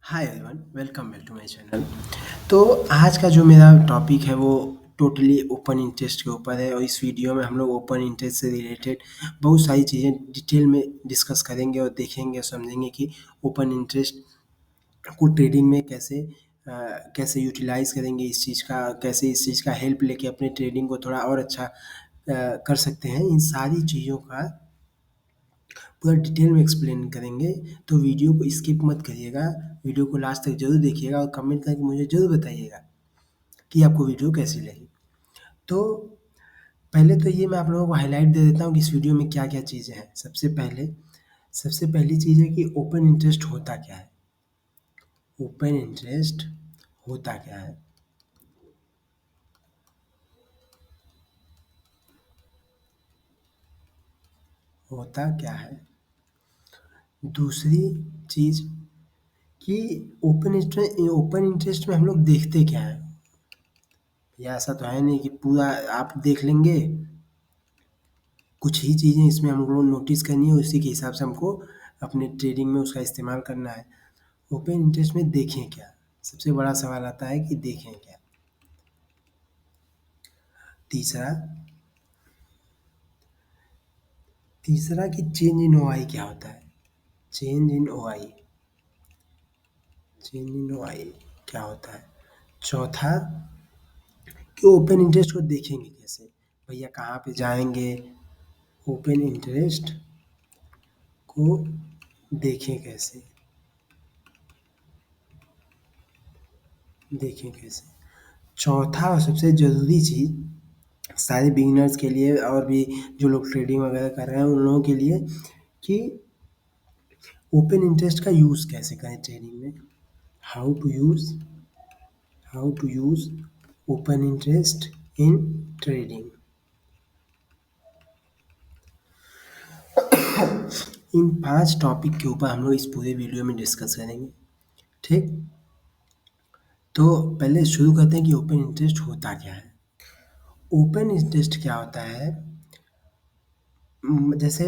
Hi everyone, welcome back to my channel. तो आज का जो मेरा टॉपिक है वो टोटली ओपन इंटरेस्ट के ऊपर है और इस वीडियो में हम लोग ओपन इंटरेस्ट से रिलेटेड बहुत सारी चीज़ें डिटेल में डिस्कस करेंगे और देखेंगे और समझेंगे कि ओपन इंटरेस्ट को ट्रेडिंग में कैसे यूटिलाइज़ करेंगे इस चीज़ का, कैसे इस चीज़ का हेल्प लेके अपने ट्रेडिंग को थोड़ा और अच्छा कर सकते हैं। इन सारी चीज़ों का पूरा डिटेल में एक्सप्लेन करेंगे, तो वीडियो को स्किप मत करिएगा, वीडियो को लास्ट तक ज़रूर देखिएगा और कमेंट करके मुझे ज़रूर बताइएगा कि आपको वीडियो कैसी लगी। तो पहले तो ये मैं आप लोगों को हाइलाइट दे देता हूँ कि इस वीडियो में क्या-क्या चीज़ें हैं। सबसे पहली चीज़ है कि ओपन इंटरेस्ट होता क्या है? ओपन इंटरेस्ट होता क्या है? होता क्या है? दूसरी चीज़ कि ओपन इंटरेस्ट में हम लोग देखते क्या हैं? या ऐसा तो है नहीं कि पूरा आप देख लेंगे, कुछ ही चीज़ें इसमें हमको नोटिस करनी है, उसी के हिसाब से हमको अपने ट्रेडिंग में उसका इस्तेमाल करना है। ओपन इंटरेस्ट में देखें क्या? सबसे बड़ा सवाल आता है कि देखें क्या? तीसरा तीसरा कि चेंज इन ओआई क्या होता है? Change in OI change in OI क्या होता है? चौथा कि ओपन इंटरेस्ट को देखेंगे कैसे? भैया कहाँ पे जाएँगे? ओपन इंटरेस्ट को देखें कैसे? देखें कैसे? चौथा और सबसे ज़रूरी चीज़ सारे बिगिनर्स के लिए और भी जो लोग ट्रेडिंग वगैरह कर रहे हैं उन लोगों के लिए कि ओपन इंटरेस्ट का यूज़ कैसे करें ट्रेडिंग में? How to use how to use open interest in trading. इन 5 टॉपिक के ऊपर हम लोग इस पूरे वीडियो में डिस्कस करेंगे, ठीक? तो पहले शुरू करते हैं कि ओपन इंटरेस्ट होता क्या है? ओपन इंटरेस्ट क्या होता है? जैसे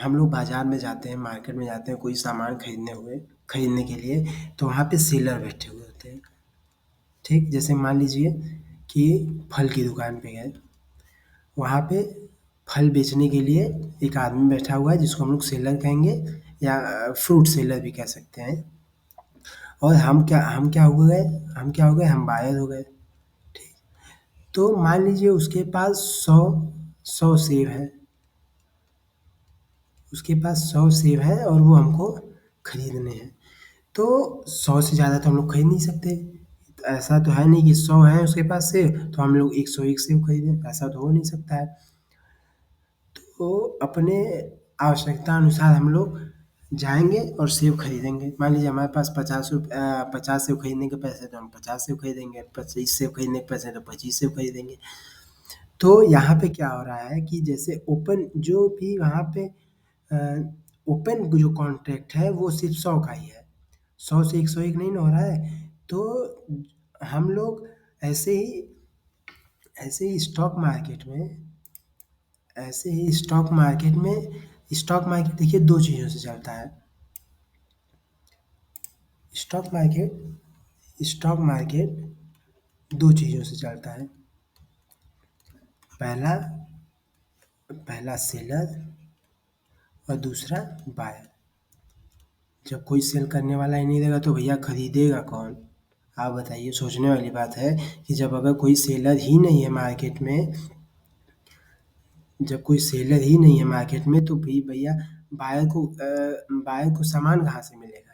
हम लोग बाज़ार में जाते हैं, मार्केट में जाते हैं कोई सामान खरीदने के लिए, तो वहाँ पे सेलर बैठे हुए होते हैं, ठीक? जैसे मान लीजिए कि फल की दुकान पे गए, वहाँ पे फल बेचने के लिए एक आदमी बैठा हुआ है जिसको हम लोग सेलर कहेंगे या फ्रूट सेलर भी कह सकते हैं। और हम क्या हो गए, हम बायर हो गए, ठीक? तो मान लीजिए उसके पास 100 सेब हैं, और वो हमको खरीदने हैं। तो 100 से ज़्यादा तो हम लोग खरीद नहीं सकते। ऐसा तो है नहीं कि 100 है उसके पास सेब तो हम लोग 101 सेब खरीदें, ऐसा तो हो नहीं सकता है। तो अपने आवश्यकता अनुसार हम लोग जाएँगे और सेब खरीदेंगे। मान लीजिए हमारे पास 50 सेब खरीदने के पैसे हैं तो हम 50 सेब खरीदेंगे, 25 सेब खरीदने के पैसे हैं तो 25 सेब खरीदेंगे। तो यहाँ पे क्या हो रहा है कि जैसे ओपन जो भी वहाँ पे अ, ओपन जो कॉन्ट्रैक्ट है वो सिर्फ़ 100 का ही है। 100 से 101 नहीं ना हो रहा है। तो हम लोग ऐसे ही ऐसे ही स्टॉक मार्केट में स्टॉक मार्केट देखिए 2 चीज़ों से चलता है। स्टॉक स्टॉक मार्केट 2 चीज़ों से चलता है। पहला पहला सेलर और दूसरा बायर। जब कोई सेल करने वाला ही नहीं रहेगा तो भैया खरीदेगा कौन? आप बताइए, सोचने वाली बात है कि जब कोई सेलर ही नहीं है मार्केट में तो भी भैया बायर को सामान कहाँ से मिलेगा?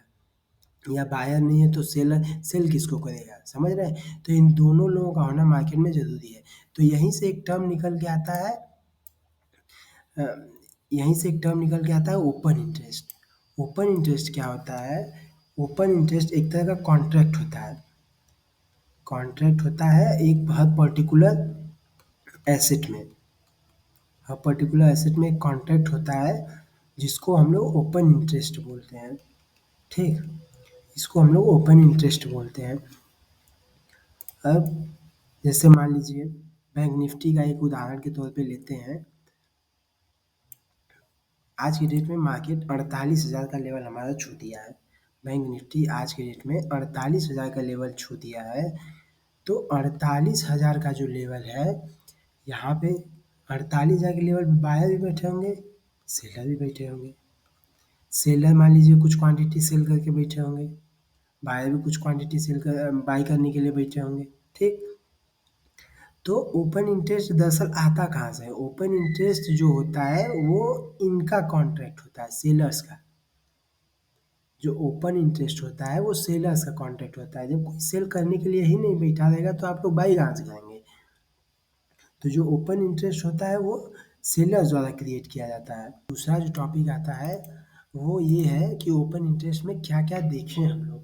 या बायर नहीं है तो सेल किसको करेगा? समझ रहे हैं? तो इन दोनों लोगों का होना मार्केट में ज़रूरी है। तो अ, यहीं से एक टर्म निकल के आता है ओपन इंटरेस्ट। ओपन इंटरेस्ट क्या होता है? ओपन इंटरेस्ट एक तरह का कॉन्ट्रैक्ट होता है एक हर पर्टिकुलर एसेट में। हर पर्टिकुलर एसेट में एक कॉन्ट्रैक्ट होता है जिसको हम लोग ओपन इंटरेस्ट बोलते हैं, ठीक? इसको हम लोग ओपन इंटरेस्ट बोलते हैं। अब जैसे मान लीजिए बैंक निफ्टी का एक उदाहरण के तौर पे लेते हैं। आज की डेट में मार्केट 48,000 का लेवल हमारा छू दिया है। बैंक निफ्टी आज के डेट में 48,000 का लेवल छू दिया है। तो 48,000 का जो लेवल है, यहाँ पे 48,000 के लेवल पे बायर भी बैठे होंगे, सेलर भी बैठे होंगे। सेलर मान लीजिए कुछ क्वांटिटी सेल करके बैठे होंगे, बायर भी कुछ क्वांटिटी सेल कर बाय करने के लिए बैठे होंगे, ठीक। तो ओपन इंटरेस्ट दरअसल आता कहाँ से है? ओपन इंटरेस्ट जो होता है वो इनका कॉन्ट्रैक्ट होता है, सेलर्स का। जो ओपन इंटरेस्ट होता है वो सेलर्स का कॉन्ट्रैक्ट होता है। जब कोई सेल करने के लिए ही नहीं बैठा रहेगा तो आप लोग बाई कहाँ से करेंगे? तो जो ओपन इंटरेस्ट होता है वो सेलर्स द्वारा क्रिएट किया जाता है। दूसरा जो टॉपिक आता है वो ये है कि ओपन इंटरेस्ट में क्या-क्या देखें हम लोग।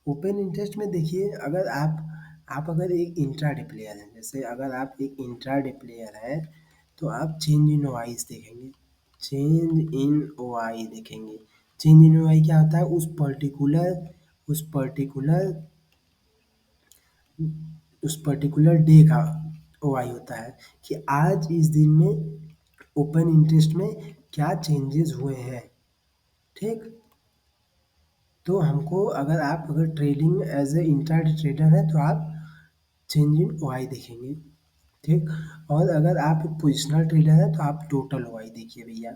ओपन इंटरेस्ट में देखिए, अगर आप अगर एक इंट्राडे प्लेयर हैं, जैसे अगर आप एक इंट्राडे प्लेयर हैं, तो आप चेंज इन ओआईज़ देखेंगे। चेंज इन ओआई देखेंगे। चेंज इन ओआई क्या होता है? उस पर्टिकुलर डे का ओआई होता है कि आज इस दिन में ओपन इंटरेस्ट में क्या चेंजेस हुए हैं, ठीक। तो हमको अगर trading as a intraday trader है तो आप चेंज इन ओआई देखेंगे, ठीक। और अगर आप पोजिशनल ट्रेडर हैं तो आप टोटल ओआई देखिए भैया।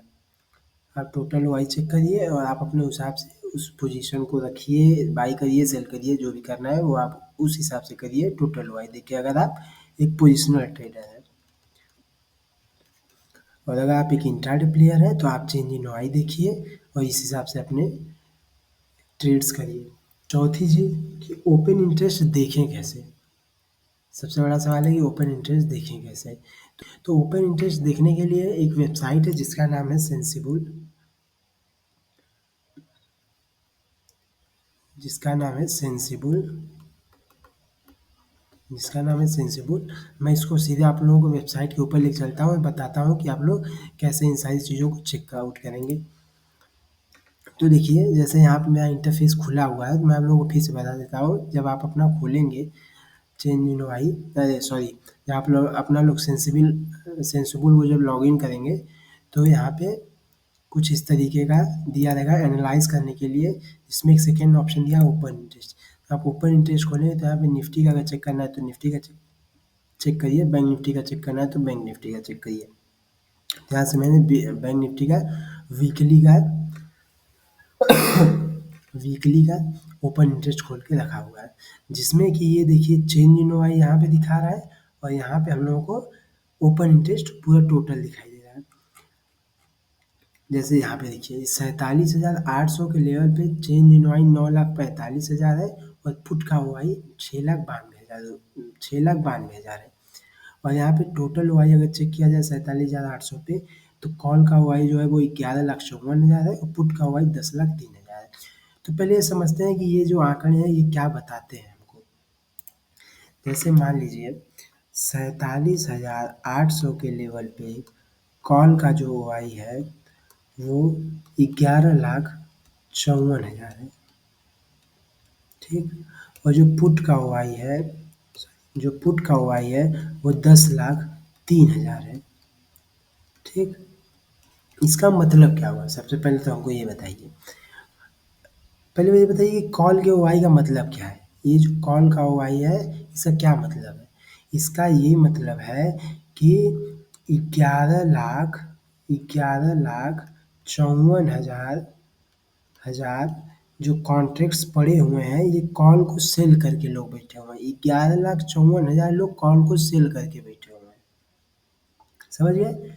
आप टोटल ओआई चेक करिए और आप अपने हिसाब से उस पोजीशन को रखिए, बाई करिए, सेल करिए, जो भी करना है वो आप उस हिसाब से करिए टोटल ओआई देख के, अगर आप एक पोजिशनल ट्रेडर हैं। और अगर आप एक इंट्राडे प्लेयर हैं तो आप चेंज इन ओआई देखिए और इस हिसाब से अपने ट्रेड्स करिए। चौथी चीज़ कि ओपन इंटरेस्ट देखें कैसे? सबसे बड़ा सवाल है कि ओपन इंटरेस्ट देखें कैसे? तो ओपन इंटरेस्ट देखने के लिए एक वेबसाइट है जिसका नाम है सेंसिबल, जिसका नाम है सेंसिबल। मैं इसको सीधे आप लोगों को वेबसाइट के ऊपर लेके चलता हूँ और बताता हूँ कि आप लोग कैसे इन सारी चीज़ों को चेक आउट करेंगे। तो देखिए, जैसे यहाँ पे मेरा इंटरफेस खुला हुआ है, तो मैं आप लोगों को फिर से बता देता हूँ। जब आप अपना खोलेंगे चेंज इन ओआई, अरे सॉरी, जब आप लोग अपना लोग सेंसिबल को जब लॉगिन करेंगे तो यहाँ पे कुछ इस तरीके का दिया रहेगा एनालाइज करने के लिए, जिसमें एक सेकेंड ऑप्शन दिया है ओपन इंटरेस्ट। आप ओपन इंटरेस्ट खोलेंगे तो यहाँ पे निफ्टी का अगर चेक करना है तो निफ्टी का चेक करिए, बैंक निफ्टी का चेक करना है तो बैंक निफ्टी का चेक करिए। यहाँ से मैंने बैंक निफ्टी का वीकली का ओपन इंटरेस्ट खोल के रखा हुआ है, जिसमें कि ये देखिए चेंज इन ओआई यहाँ पे दिखा रहा है और यहाँ पे हम लोगों को ओपन इंटरेस्ट पूरा टोटल दिखाई दे रहा है। जैसे यहाँ पे देखिए 47,800 के लेवल पे चेंज इन ओआई 9,45,000 है और पुट का ओआई 6,92,000 है। और यहाँ पे टोटल ओआई अगर चेक किया जाए 47,800 पे, तो कॉल का ओआई जो है वो 11,54,000 है और पुट का ओआई 10,03,000 है। तो पहले ये समझते हैं कि ये जो आंकड़े हैं ये क्या बताते हैं हमको। जैसे मान लीजिए 47,800 के लेवल पे कॉल का जो ओआई है वो 11,54,000 है, ठीक। और जो पुट का ओआई है वो 10,03,000 है, ठीक। इसका मतलब क्या हुआ? सबसे पहले तो हमको ये बताइए, पहले ये बताइए कि कॉल के ओआई का मतलब क्या है? ये जो कॉल का ओआई है इसका क्या मतलब है? इसका ये मतलब है कि 11,54,000 जो कॉन्ट्रैक्ट्स पड़े हुए हैं, ये कॉल को सेल करके लोग बैठे हुए हैं। 11,54,000 लोग कॉल को सेल करके बैठे हुए हैं, समझ गए?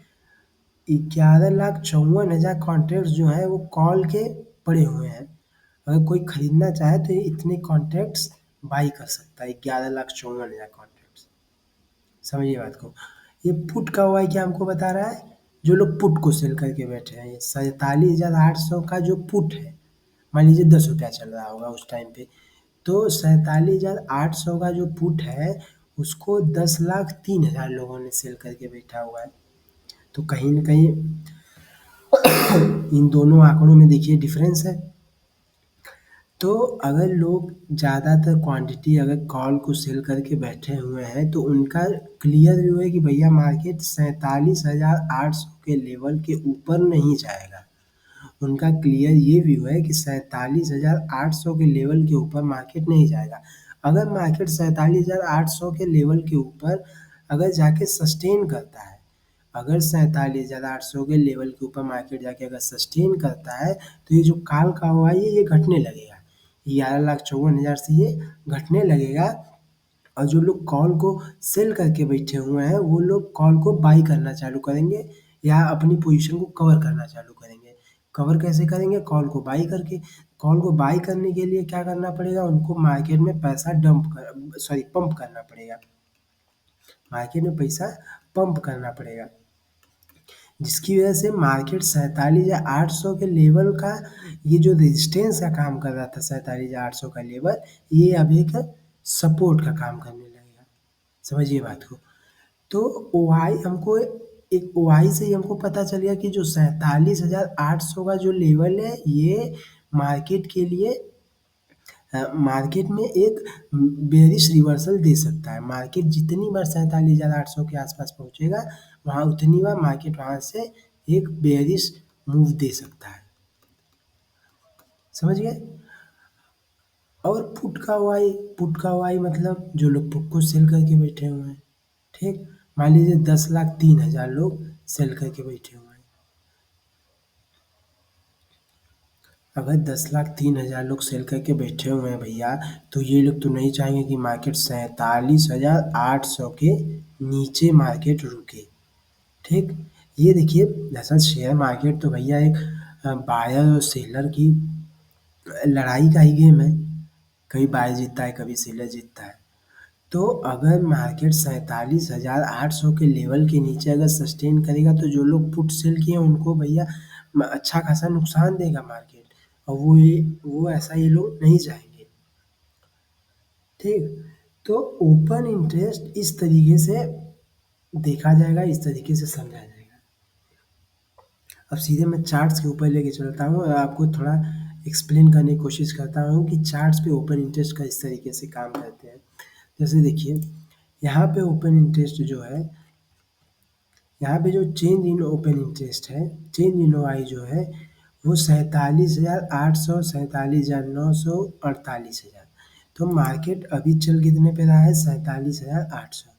11,54,000 कॉन्ट्रैक्ट्स जो हैं वो कॉल के पड़े हुए हैं। अगर कोई खरीदना चाहे तो ये इतने कॉन्ट्रैक्ट्स बाई कर सकता है, 11,54,000 कॉन्ट्रैक्ट्स। समझिए बात को। ये पुट का ओआई क्या हमको बता रहा है? जो लोग पुट को सेल करके बैठे हैं, 47,800 का जो पुट है, मान लीजिए 10 रुपया चल रहा होगा उस टाइम पे, तो 47,800 का जो पुट है उसको 10,03,000 लोगों ने सेल करके बैठा हुआ है। तो कहीं न कहीं इन दोनों आंकड़ों में देखिए डिफरेंस है। तो अगर लोग ज़्यादातर क्वांटिटी अगर कॉल को सेल करके बैठे हुए हैं तो उनका क्लियर व्यू है कि भैया मार्केट 47,800 के लेवल के ऊपर नहीं जाएगा। उनका क्लियर ये व्यू है कि 47,800 के लेवल के ऊपर मार्केट नहीं जाएगा। अगर मार्केट 47,800 के लेवल के ऊपर अगर जाके सस्टेन करता है, अगर 47,800 के लेवल के ऊपर मार्केट जाके अगर सस्टेन करता है, तो ये जो काल का हुआ है ये घटने लगेगा। 11,54,000 से ये घटने लगेगा और जो लोग कॉल को सेल करके बैठे हुए हैं वो लोग कॉल को बाई करना चालू करेंगे या अपनी पोजीशन को कवर करना चालू करेंगे। कवर कैसे करेंगे? कॉल को बाई करके। कॉल को बाई करने के लिए क्या करना पड़ेगा? उनको मार्केट में पैसा पंप करना पड़ेगा। मार्केट में पैसा पंप करना पड़ेगा, जिसकी वजह से मार्केट 47,800 के लेवल का ये जो रेजिस्टेंस का काम कर रहा था, 47,800 का लेवल, ये अब एक सपोर्ट का काम करने लगेगा। समझिए बात को। तो ओआई हमको एक ओआई से ही हमको पता चल गया कि जो 47,800 का जो लेवल है ये मार्केट के लिए मार्केट में एक बेयरिश रिवर्सल दे सकता है। मार्केट जितनी बार 47,800 के आसपास पहुंचेगा वहाँ उतनी बार मार्केट वहाँ से एक बेयरिश मूव दे सकता है। समझ गए? और पुट का वाई मतलब जो लोग पुट को सेल करके बैठे हुए हैं। ठीक, मान लीजिए 10,03,000 लोग सेल करके बैठे हुए हैं। अगर 10,03,000 लोग सेल करके बैठे हुए हैं भैया, तो ये लोग तो नहीं चाहेंगे कि मार्केट 47,800 के नीचे मार्केट रुके। ठीक, ये देखिए दरअसल शेयर मार्केट तो भैया एक बायर और सेलर की लड़ाई का ही गेम है। कभी बायर जीतता है, कभी सेलर जीतता है। तो अगर मार्केट 47,800 के लेवल के नीचे अगर सस्टेन करेगा तो जो लोग पुट सेल किए हैं उनको भैया अच्छा खासा नुकसान देगा मार्केट, और वो ऐसा ये लोग नहीं चाहेंगे। ठीक, तो ओपन इंटरेस्ट इस तरीके से देखा जाएगा, इस तरीके से समझा जाएगा। अब सीधे मैं चार्ट्स के ऊपर लेके चलता हूँ और आपको थोड़ा एक्सप्लेन करने की कोशिश करता हूँ कि चार्ट्स पे ओपन इंटरेस्ट का इस तरीके से काम करते हैं। जैसे देखिए यहाँ पे ओपन इंटरेस्ट जो है, यहाँ पे जो चेंज इन ओपन इंटरेस्ट है, चेंज इन ओआई जो है वो 47,800, 47,900, 48,000। तो मार्केट अभी चल कितने पे रहा है? 47,800।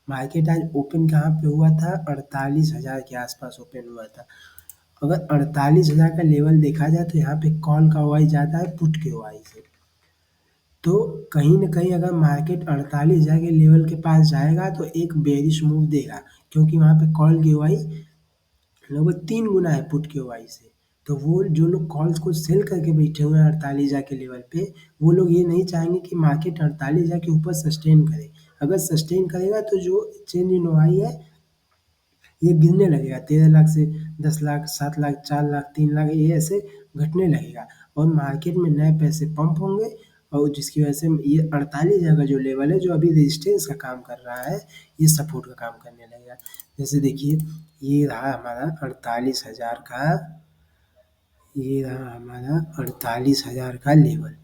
मार्केट आज ओपन कहाँ पे हुआ था? 48,000 के आसपास ओपन हुआ था। अगर 48,000 का लेवल देखा जाए तो यहाँ पे कॉल का ओआई ज़्यादा है पुट के ओआई से। तो कहीं न कहीं अगर मार्केट 48,000 के लेवल के पास जाएगा तो एक बेयरिश मूव देगा, क्योंकि वहाँ पे कॉल की ओआई लगभग 3 गुना है पुट की ओआई से। तो वो जो लोग कॉल्स को सेल करके बैठे हुए हैं 48,000 के लेवल पे, वो लोग ये नहीं चाहेंगे कि मार्केट 48,000 के ऊपर सस्टेन करे। अगर सस्टेन करेगा तो जो चेंज इन ओआई है ये गिरने लगेगा, 13 लाख से 10 लाख, 7 लाख, 4 लाख, 3 लाख, ये ऐसे घटने लगेगा और मार्केट में नए पैसे पंप होंगे और जिसकी वजह से ये 48,000 का जो लेवल है, जो अभी रेजिस्टेंस का काम कर रहा है, ये सपोर्ट का काम करने लगेगा। जैसे देखिए ये रहा हमारा 48,000 का, ये रहा हमारा 48,000 का लेवल।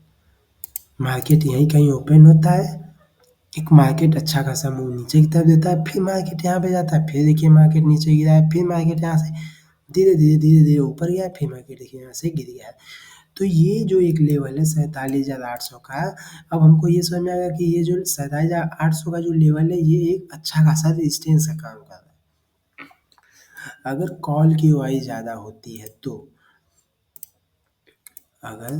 मार्केट यहीं कहीं ओपन होता है, एक मार्केट अच्छा खासा मूव नीचे की तरफ देता है, फिर मार्केट यहाँ पे जाता है, फिर देखिए मार्केट नीचे गिरा है, फिर मार्केट यहाँ से धीरे-धीरे ऊपर गया है, फिर मार्केट देखिए यहाँ से गिर गया है। तो ये जो एक लेवल है 47,800 का, अब हमको ये समझ में आएगा कि ये जो 47,800 का जो लेवल है, ये एक अच्छा खासा रेजिस्टेंस का काम कर रहा है। अगर कॉल की ओआई ज़्यादा होती है तो अगर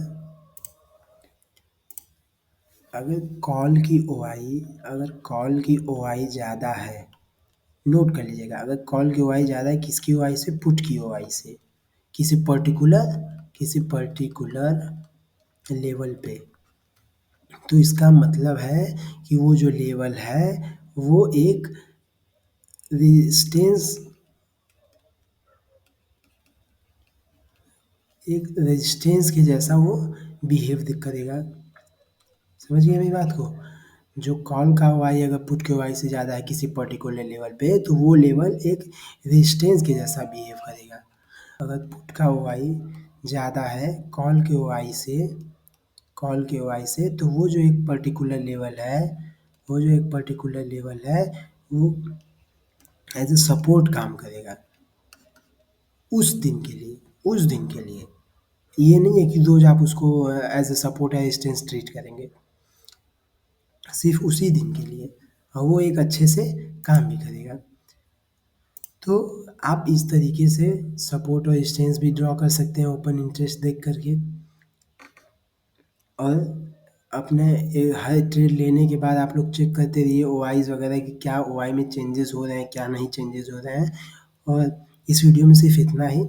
अगर कॉल की ओआई ज़्यादा है, नोट कर लीजिएगा, अगर कॉल की ओआई ज़्यादा है किसकी ओआई से? पुट की ओआई से, किसी पर्टिकुलर लेवल पे, तो इसका मतलब है कि वो जो लेवल है वो रेजिस्टेंस एक रेजिस्टेंस के जैसा वो बिहेव करेगा। समझ गए मेरी बात को? जो कॉल का वाई अगर पुट के वाई से ज़्यादा है किसी पर्टिकुलर लेवल पे, तो वो लेवल एक रेजिस्टेंस के जैसा बिहेव करेगा। अगर पुट का वाई ज़्यादा है कॉल के वाई से, तो वो जो एक पर्टिकुलर लेवल है वो एज ए सपोर्ट काम करेगा उस दिन के लिए। ये नहीं है कि रोज़ आप उसको as a support assistance treat करेंगे, सिर्फ़ उसी दिन के लिए और वो एक अच्छे से काम भी करेगा। तो आप इस तरीके से सपोर्ट और असिस्टेंस भी ड्रॉ कर सकते हैं ओपन इंटरेस्ट देख कर के। और अपने हर ट्रेड लेने के बाद आप लोग चेक करते रहिए ओआईज़ वगैरह कि क्या ओआई में चेंजेस हो रहे हैं, क्या नहीं चेंजेस हो रहे हैं। और इस वीडियो में सिर्फ़ इतना ही।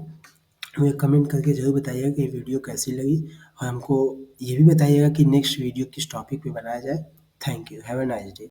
मुझे कमेंट करके ज़रूर बताइएगा कि वीडियो कैसी लगी और हमको ये भी बताइएगा कि नेक्स्ट वीडियो किस टॉपिक पे बनाया जाए। Thank you. Have a nice day.